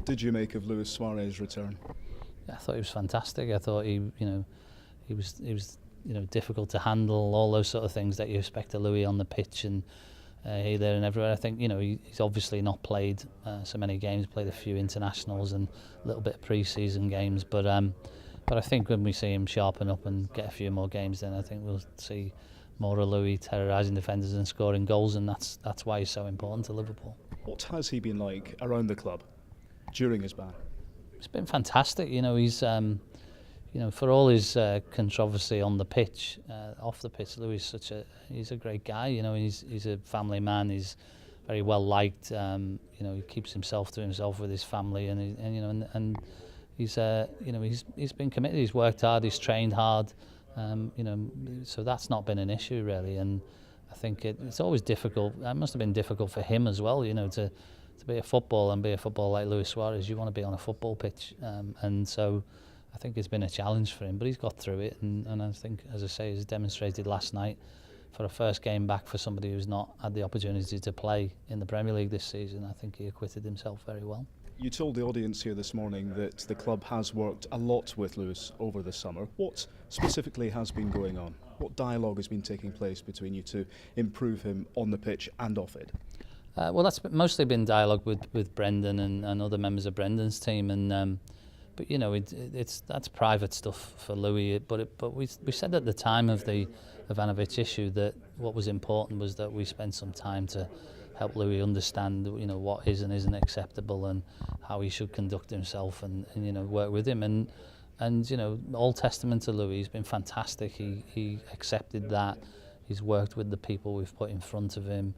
did you make of Luis Suarez's return? I thought he was fantastic. I thought he was difficult to handle, all those sort of things that you expect of Louis on the pitch and here, there and everywhere. I think he's obviously not played so many games, played a few internationals and a little bit of pre-season games, but I think when we see him sharpen up and get a few more games, then I think we'll see more of Louis terrorising defenders and scoring goals, and that's why he's so important to Liverpool. What has he been like around the club during his ban? It's been fantastic. He's for all his controversy on the pitch, off the pitch, Louis he's a great guy. He's a family man. He's very well liked. He keeps himself to himself with his family, and he's been committed. He's worked hard. He's trained hard. So that's not been an issue really. And I think it's always difficult. It must have been difficult for him as well. To be a footballer and be a footballer like Luis Suarez, you want to be on a football pitch, and so I think it's been a challenge for him, but he's got through it, and I think, as I say, he's demonstrated last night for a first game back for somebody who's not had the opportunity to play in the Premier League this season. I think he acquitted himself very well. You told the audience here this morning that the club has worked a lot with Luis over the summer. What specifically has been going on? What dialogue has been taking place between you to improve him on the pitch and off it? Well, that's mostly been dialogue with Brendan and other members of Brendan's team, and but that's private stuff for Louis. But we said at the time of the Ivanovic issue that what was important was that we spend some time to help Louis understand what is and isn't acceptable and how he should conduct himself, and work with him, and all testament to Louis. He's been fantastic. He accepted that. He's worked with the people we've put in front of him.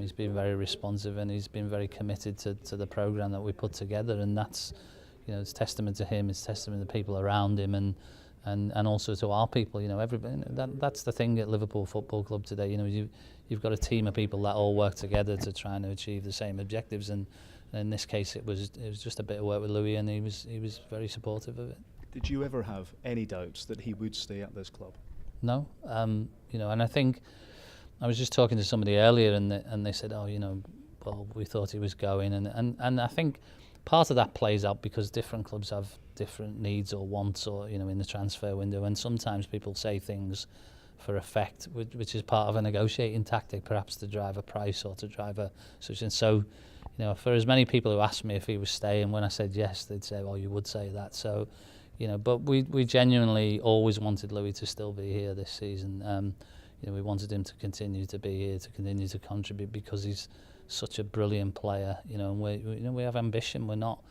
He's been very responsive, and he's been very committed to the programme that we put together, and that's it's testament to him. It's testament to the people around him, and also to our people. Everybody. That's the thing at Liverpool Football Club today. You've got a team of people that all work together to try and achieve the same objectives, and in this case it was just a bit of work with Louis, and he was very supportive of it. Did you ever have any doubts that he would stay at this club? No, and I think I was just talking to somebody earlier, and they said, well, we thought he was going, and I think part of that plays out because different clubs have different needs or wants, or in the transfer window, and sometimes people say things for effect, which is part of a negotiating tactic, perhaps to drive a price or to drive a such. And so, for as many people who asked me if he was staying, when I said yes, they'd say, well, you would say that. So, but we genuinely always wanted Louis to still be here this season. We wanted him to continue to be here, to continue to contribute, because he's such a brilliant player. And we have ambition. We're not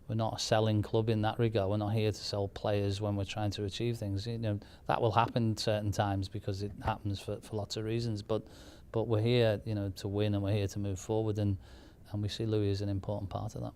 a selling club in that regard. We're not here to sell players when we're trying to achieve things. That will happen certain times because it happens for lots of reasons. But we're here, to win, and we're here to move forward, and we see Louis as an important part of that.